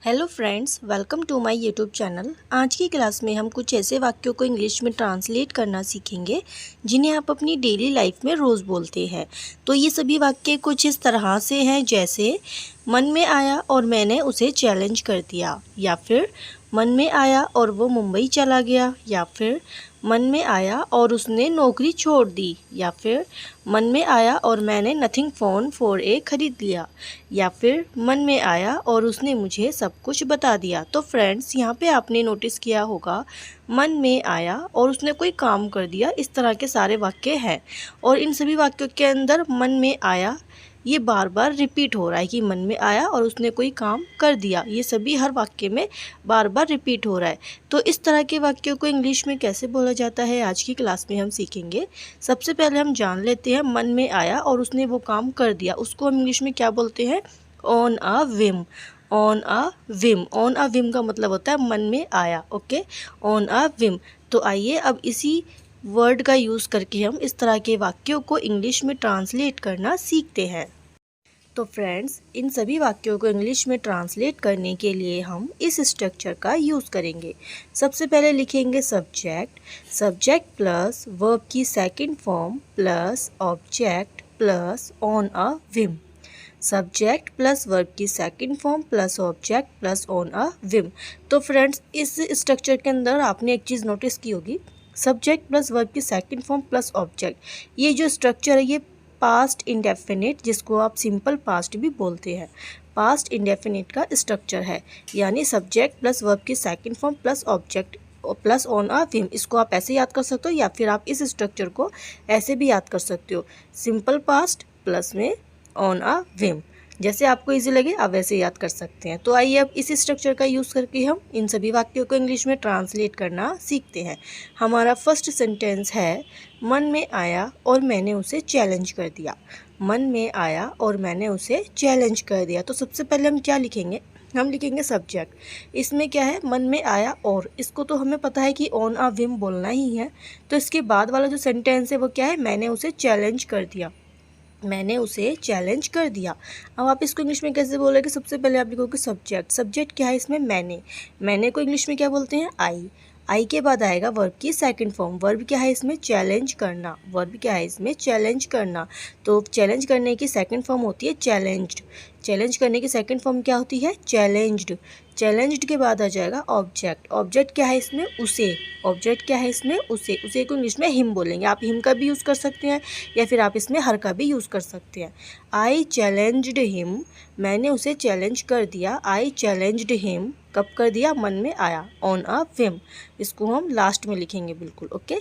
Hello friends, welcome to my YouTube channel. आज की class में हम कुछ ऐसे वाक्यों को इंग्लिश में ट्रांसलेट करना सीखेंगे जिन्हें आप अपनी डेली लाइफ में रोज़ बोलते हैं। तो ये सभी वाक्य कुछ इस तरह से हैं, जैसे मन में आया और मैंने उसे चैलेंज कर दिया, या फिर मन में आया और वो मुंबई चला गया, या फिर मन में आया और उसने नौकरी छोड़ दी, या फिर मन में आया और मैंने नथिंग फ़ोन 4A ख़रीद लिया, या फिर मन में आया और उसने मुझे सब कुछ बता दिया। तो फ्रेंड्स, यहाँ पे आपने नोटिस किया होगा मन में आया और उसने कोई काम कर दिया, इस तरह के सारे वाक्य हैं। और इन सभी वाक्यों के अंदर मन में आया ये बार बार रिपीट हो रहा है कि मन में आया और उसने कोई काम कर दिया। ये सभी हर वाक्य में बार बार रिपीट हो रहा है। तो इस तरह के वाक्यों को इंग्लिश में कैसे बोला जाता है, आज की क्लास में हम सीखेंगे। सबसे पहले हम जान लेते हैं मन में आया और उसने वो काम कर दिया, उसको हम इंग्लिश में क्या बोलते हैं? On a whim. On a whim. On a Vim का मतलब होता है मन में आया। Okay, on a whim. तो आइए अब इसी वर्ड का यूज़ करके हम इस तरह के वाक्यों को इंग्लिश में ट्रांसलेट करना सीखते हैं। तो फ्रेंड्स, इन सभी वाक्यों को इंग्लिश में ट्रांसलेट करने के लिए हम इस स्ट्रक्चर का यूज़ करेंगे। सबसे पहले लिखेंगे सब्जेक्ट। सब्जेक्ट प्लस वर्ब की second form plus object plus on a whim. Subject plus verb की second form plus object plus on a whim. तो फ्रेंड्स, इस स्ट्रक्चर के अंदर आपने एक चीज़ नोटिस की होगी, सब्जेक्ट प्लस वर्ब की सेकंड फॉर्म प्लस ऑब्जेक्ट। ये जो स्ट्रक्चर है ये पास्ट इंडेफिनिट, जिसको आप सिंपल पास्ट भी बोलते हैं, पास्ट इंडेफिनिट का स्ट्रक्चर है। यानी सब्जेक्ट प्लस वर्ब की second form plus object plus on a Vim. इसको आप ऐसे याद कर सकते हो या फिर आप इस स्ट्रक्चर को ऐसे भी याद कर सकते हो, सिंपल पास्ट प्लस में ऑन अ विम। जैसे आपको इजी लगे आप वैसे याद कर सकते हैं। तो आइए अब इस स्ट्रक्चर का यूज़ करके हम इन सभी वाक्यों को इंग्लिश में ट्रांसलेट करना सीखते हैं। हमारा फर्स्ट सेंटेंस है, मन में आया और मैंने उसे चैलेंज कर दिया। मन में आया और मैंने उसे चैलेंज कर दिया। तो सबसे पहले हम क्या लिखेंगे? हम लिखेंगे सब्जेक्ट। इसमें क्या है? मन में आया और, इसको तो हमें पता है कि ऑन अ विम बोलना ही है। तो इसके बाद वाला जो सेंटेंस है वो क्या है? मैंने उसे चैलेंज कर दिया। मैंने उसे चैलेंज कर दिया। अब आप इसको इंग्लिश में कैसे बोलोगे? सबसे पहले आप लिखोगे सब्जेक्ट। सब्जेक्ट क्या है इसमें? मैंने को इंग्लिश में क्या बोलते हैं? आई के बाद आएगा वर्ब की सेकंड फॉर्म। वर्ब क्या है इसमें? चैलेंज करना। वर्ब क्या है इसमें? चैलेंज करना। तो चैलेंज करने की सेकंड फॉर्म होती है चैलेंज्ड। चैलेंज करने की सेकंड फॉर्म क्या होती है? चैलेंज्ड। चैलेंज्ड के बाद आ जाएगा ऑब्जेक्ट। ऑब्जेक्ट क्या है इसमें? उसे। ऑब्जेक्ट क्या है इसमें? उसे। उसे को इंग्लिश में हिम बोलेंगे। आप हिम का भी यूज़ कर सकते हैं या फिर आप इसमें हर का भी यूज़ कर सकते हैं। आई चैलेंज्ड हिम। मैंने उसे चैलेंज कर दिया। I challenged him. कब कर दिया? मन में आया, ऑन अ विम। इसको हम लास्ट में लिखेंगे बिल्कुल। Okay,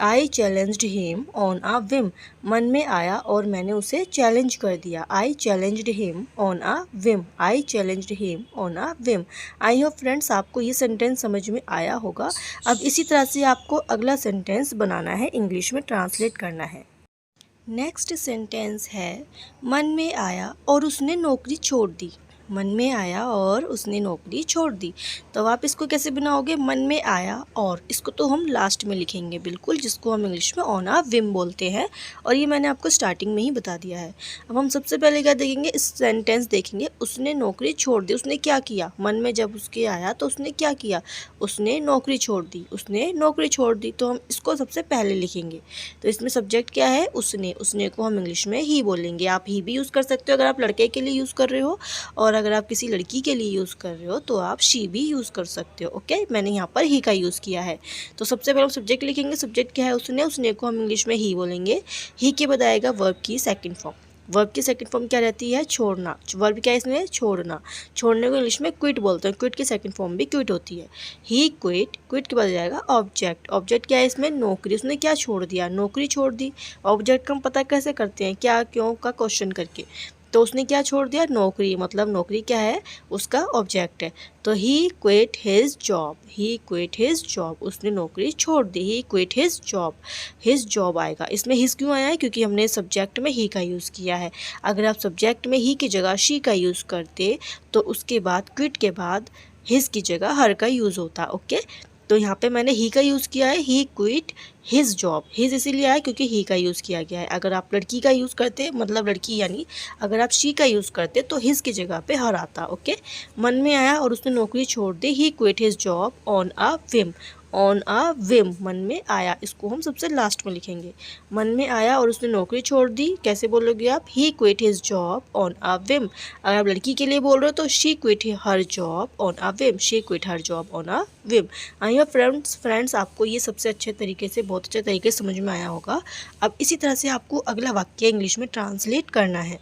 I challenged him on a whim. मन में आया और मैंने उसे चैलेंज कर दिया। I challenged him on a whim. I challenged him on a whim. I hope friends आपको ये सेंटेंस समझ में आया होगा। अब इसी तरह से आपको अगला सेंटेंस बनाना है, इंग्लिश में ट्रांसलेट करना है। नेक्स्ट सेंटेंस है, मन में आया और उसने नौकरी छोड़ दी। मन में आया और उसने नौकरी छोड़ दी। तो आप इसको कैसे बनाओगे? मन में आया और, इसको तो हम लास्ट में लिखेंगे बिल्कुल, जिसको हम इंग्लिश में ऑन अ विम बोलते हैं। और ये मैंने आपको स्टार्टिंग में ही बता दिया है। अब हम सबसे पहले क्या देखेंगे? इस सेंटेंस देखेंगे, उसने नौकरी छोड़ दी। उसने क्या किया? मन में जब उसके आया तो उसने क्या किया? उसने नौकरी छोड़ दी। उसने नौकरी छोड़ दी। तो हम इसको सबसे पहले लिखेंगे। तो इसमें सब्जेक्ट क्या है? उसने। उसने को हम इंग्लिश में ही बोलेंगे। आप ही भी यूज़ कर सकते हो अगर आप लड़के के लिए यूज़ कर रहे हो, और अगर आप किसी लड़की के लिए यूज़ कर रहे हो तो आप शी भी यूज़ कर सकते हो। ओके, मैंने यहाँ पर ही का यूज़ किया है। तो सबसे पहले हम सब्जेक्ट लिखेंगे। सब्जेक्ट क्या है? उसने। उसने को हम इंग्लिश में ही बोलेंगे। ही के बाद आएगा वर्ब की सेकंड फॉर्म। वर्ब की सेकंड फॉर्म क्या रहती है? छोड़ना। वर्ब क्या है इसमें? छोड़ना। छोड़ने को इंग्लिश में क्विट बोलते हैं। क्विट की सेकंड फॉर्म भी क्विट होती है। ही क्विट। क्विट के बाद जाएगा ऑब्जेक्ट। ऑब्जेक्ट क्या है इसमें? नौकरी। उसने क्या छोड़ दिया? नौकरी छोड़ दी। ऑब्जेक्ट का हम पता कैसे करते हैं? क्या, क्यों का क्वेश्चन करके। तो उसने क्या छोड़ दिया? नौकरी। मतलब नौकरी क्या है? उसका ऑब्जेक्ट है। तो he quit his job. He quit his job. उसने नौकरी छोड़ दी। He quit his job. His job आएगा। इसमें हिज क्यों आया है? क्योंकि हमने सब्जेक्ट में ही का यूज़ किया है। अगर आप सब्जेक्ट में ही की जगह शी का यूज़ करते तो उसके बाद क्विट के बाद हिज की जगह हर का यूज़ होता। ओके, तो यहाँ पे मैंने ही का यूज़ किया है, ही क्विट हिज जॉब। हिज इसीलिए आया क्योंकि ही का यूज़ किया गया है। अगर आप लड़की का यूज़ करते, मतलब लड़की यानी अगर आप शी का यूज़ करते तो हिज की जगह पे हर आता। ओके, मन में आया और उसने नौकरी छोड़ दी, he quit his job on a whim. On a whim, मन में आया, इसको हम सबसे लास्ट में लिखेंगे। मन में आया और उसने नौकरी छोड़ दी, कैसे बोलोगे आप? He quit his job on a whim. अगर आप लड़की के लिए बोल रहे हो तो she quit her job on a whim. She quit her job on a whim. I hope friends आपको ये सबसे अच्छे तरीके से, बहुत अच्छे तरीके से समझ में आया होगा। अब इसी तरह से आपको अगला वाक्य इंग्लिश में ट्रांसलेट करना है।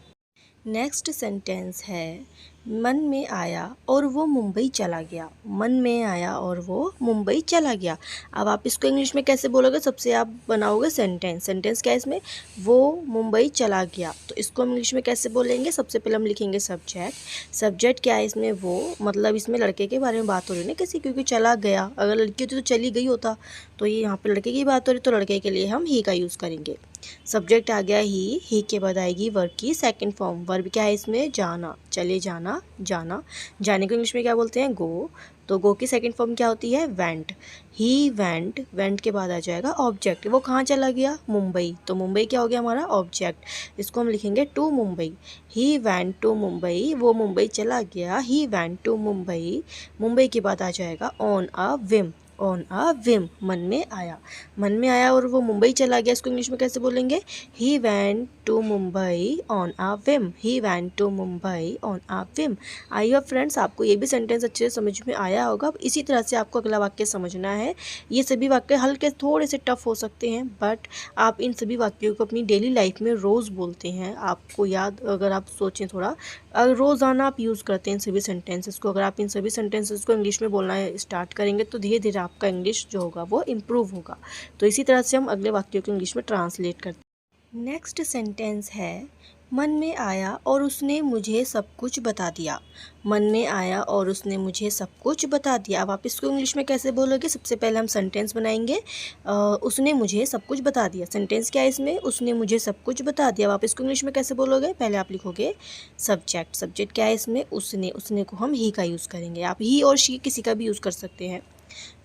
नेक्स्ट सेंटेंस है, मन में आया और वो मुंबई चला गया। मन में आया और वो मुंबई चला गया। अब आप इसको इंग्लिश में कैसे बोलोगे? सबसे आप बनाओगे सेंटेंस। सेंटेंस क्या है इसमें? वो मुंबई चला गया। तो इसको हम इंग्लिश में कैसे बोलेंगे? सबसे पहले हम लिखेंगे सब्जेक्ट। सब्जेक्ट क्या है इसमें? वो, मतलब इसमें लड़के के बारे में बात हो रही है ना किसी, क्योंकि चला गया। अगर लड़की होती तो चली गई होता। तो ये यहाँ पर लड़के की बात हो रही, तो लड़के के लिए हम ही का यूज़ करेंगे। सब्जेक्ट आ गया ही के बाद आएगी वर्ब की सेकंड फॉर्म। वर्ब क्या है इसमें? जाना, चले जाना, जाना। जाने को इंग्लिश में क्या बोलते हैं? गो। तो गो की सेकंड फॉर्म क्या होती है? वेंट। He went. वेंट के बाद आ जाएगा ऑब्जेक्ट। वो कहाँ चला गया? मुंबई। तो मुंबई क्या हो गया हमारा? ऑब्जेक्ट। इसको हम लिखेंगे to Mumbai. He went to Mumbai, वो मुंबई चला गया। He went to Mumbai. Mumbai के बाद आ जाएगा on a whim. On a whim, मन में आया। मन में आया और वो मुंबई चला गया, इसको इंग्लिश में कैसे बोलेंगे? He went to Mumbai on a whim. He went to Mumbai on a whim. I hope friends आपको ये भी सेंटेंस अच्छे से समझ में आया होगा। अब इसी तरह से आपको अगला वाक्य समझना है। ये सभी वाक्य हल्के थोड़े से टफ हो सकते हैं, बट आप इन सभी वाक्यों को अपनी डेली लाइफ में रोज़ बोलते हैं। आपको याद, अगर आप सोचें थोड़ा, अगर रोज़ाना आप यूज़ करते हैं इन सभी सेंटेंसेस को, अगर आप इन सभी सेंटेंसेस को इंग्लिश में बोलना स्टार्ट करेंगे तो धीरे धीरे आपका इंग्लिश जो होगा वो इम्प्रूव होगा। तो इसी तरह से हम अगले वाक्यों को इंग्लिश में ट्रांसलेट करते हैं। नेक्स्ट सेंटेंस है, मन में आया और उसने मुझे सब कुछ बता दिया। मन में आया और उसने मुझे सब कुछ बता दिया। अब आप इसको इंग्लिश में कैसे बोलोगे? सबसे पहले हम सेंटेंस बनाएंगे। उसने मुझे सब कुछ बता दिया। सेंटेंस क्या है इसमें? उसने मुझे सब कुछ बता दिया। अब आप इसको इंग्लिश में कैसे बोलोगे? पहले आप लिखोगे सब्जेक्ट। सब्जेक्ट क्या है इसमें? उसने। उसने को हम ही का यूज़ करेंगे। आप ही और शी किसी का भी यूज़ कर सकते हैं।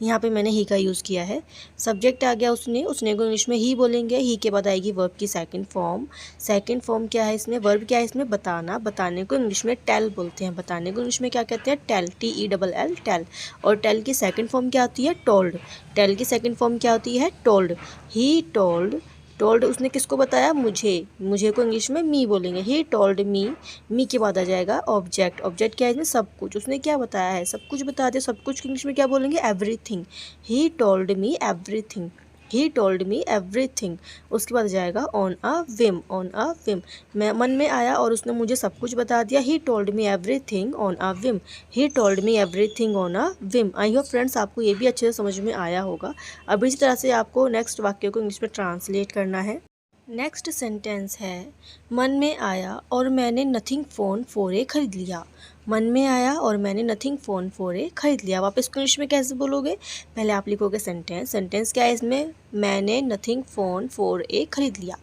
यहाँ पे मैंने ही का यूज़ किया है। सब्जेक्ट आ गया उसने। उसने को इंग्लिश में ही बोलेंगे। ही के बाद आएगी वर्ब की सेकंड फॉर्म। सेकंड फॉर्म क्या है इसमें? वर्ब क्या है इसमें? बताना। बताने को इंग्लिश में टेल बोलते हैं। बताने को इंग्लिश में क्या कहते हैं? टेल। TELL, tell. और टेल की सेकंड फॉर्म क्या होती है? टोल्ड। टेल की सेकंड फॉर्म क्या होती है? टोल्ड। He told. टोल्ड उसने किसको बताया? मुझे। मुझे को इंग्लिश में मी बोलेंगे। He told me. मी के बाद आ जाएगा ऑब्जेक्ट। ऑब्जेक्ट क्या है इसमें? सब कुछ। उसने क्या बताया है? सब कुछ बता दिया। सब कुछ इंग्लिश में क्या बोलेंगे? Everything. He told me everything. He told me everything. उसके बाद जाएगा on a whim. On a Vim, मैं मन में आया और उसने मुझे सब कुछ बता दिया। He told me everything on a whim. He told me everything on a whim. I hope friends आपको ये भी अच्छे से समझ में आया होगा। अब इसी तरह से आपको नेक्स्ट वाक्य को इंग्लिश में ट्रांसलेट करना है। नेक्स्ट सेंटेंस है, मन में आया और मैंने नथिंग फ़ोन 4A खरीद लिया। मन में आया और मैंने नथिंग फ़ोन 4A खरीद लिया। आप इसको इंग्लिश में कैसे बोलोगे? पहले आप लिखोगे सेंटेंस। सेंटेंस क्या है इसमें? मैंने नथिंग फ़ोन 4A खरीद लिया।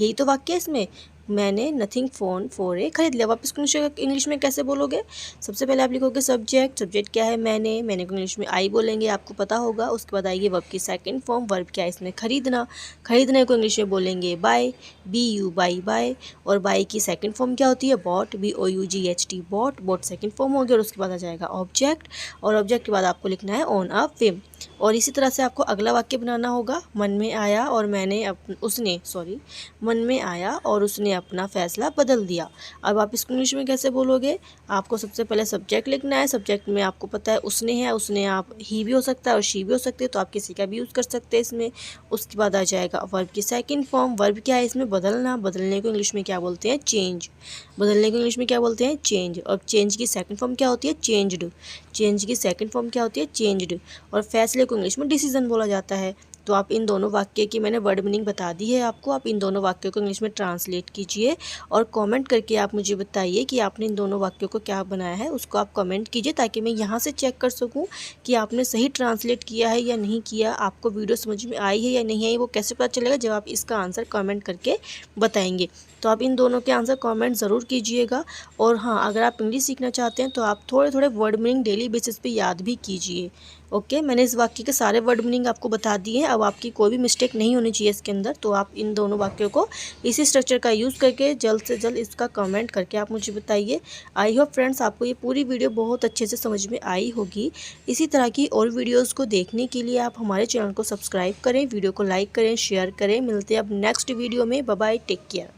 यही तो वाक्य है इसमें। मैंने नथिंग फ़ोन 4A खरीद लिया। आप इसको इंग्लिश में कैसे बोलोगे? सबसे पहले आप लिखोगे सब्जेक्ट। सब्जेक्ट क्या है? मैंने को इंग्लिश में आई बोलेंगे, आपको पता होगा। उसके बाद आएगी वर्ब की सेकंड फॉर्म। वर्ब क्या है इसमें? खरीदना। खरीदने को इंग्लिश में बोलेंगे बाय। BU buy, buy. और बाय की सेकंड फॉर्म क्या होती है? Bought. BOUGHT, bought. Bought second form हो गया और उसके बाद आ जाएगा ऑब्जेक्ट। और ऑब्जेक्ट के बाद आपको लिखना है ऑन अ विम। और इसी तरह से आपको अगला वाक्य बनाना होगा। मन में आया और मन में आया और उसने अपना फ़ैसला बदल दिया। अब आप इसको इंग्लिश में कैसे बोलोगे? आपको सबसे पहले सब्जेक्ट लिखना है। सब्जेक्ट में आपको पता है उसने है। उसने आप ही भी हो सकता है और शी भी हो सकती है, तो आप किसी का भी यूज़ कर सकते हैं इसमें। उसके बाद आ जाएगा वर्ब की सेकंड फॉर्म। वर्ब क्या है इसमें? बदलना। बदलने को इंग्लिश में क्या बोलते हैं? चेंज। बदलने को इंग्लिश में क्या बोलते हैं? चेंज। और चेंज की सेकंड फॉर्म क्या होती है? चेंज्ड। चेंज की सेकंड फॉर्म क्या होती है? चेंज्ड। और फैसले को इंग्लिश में डिसीजन बोला जाता है। तो आप इन दोनों वाक्य की मैंने वर्ड मीनिंग बता दी है आपको। आप इन दोनों वाक्यों को इंग्लिश में ट्रांसलेट कीजिए और कमेंट करके आप मुझे बताइए कि आपने इन दोनों वाक्यों को क्या बनाया है। उसको आप कमेंट कीजिए ताकि मैं यहाँ से चेक कर सकूँ कि आपने सही ट्रांसलेट किया है या नहीं किया, आपको वीडियो समझ में आई है या नहीं आई। वो कैसे पता चलेगा? जब आप इसका आंसर कमेंट करके बताएंगे। तो आप इन दोनों के आंसर कमेंट ज़रूर कीजिएगा। और हाँ, अगर आप इंग्लिश सीखना चाहते हैं तो आप थोड़े थोड़े वर्ड मीनिंग डेली बेसिस पे याद भी कीजिए। ओके, मैंने इस वाक्य के सारे वर्ड मीनिंग आपको बता दिए हैं। अब आपकी कोई भी मिस्टेक नहीं होनी चाहिए इसके अंदर, तो आप इन दोनों वाक्यों को इसी स्ट्रक्चर का यूज़ करके जल्द से जल्द इसका कमेंट करके आप मुझे बताइए। आई होप फ्रेंड्स आपको ये पूरी वीडियो बहुत अच्छे से समझ में आई होगी। इसी तरह की और वीडियोज़ को देखने के लिए आप हमारे चैनल को सब्सक्राइब करें, वीडियो को लाइक करें, शेयर करें। मिलते हैं अब नेक्स्ट वीडियो में। Bye bye, take care.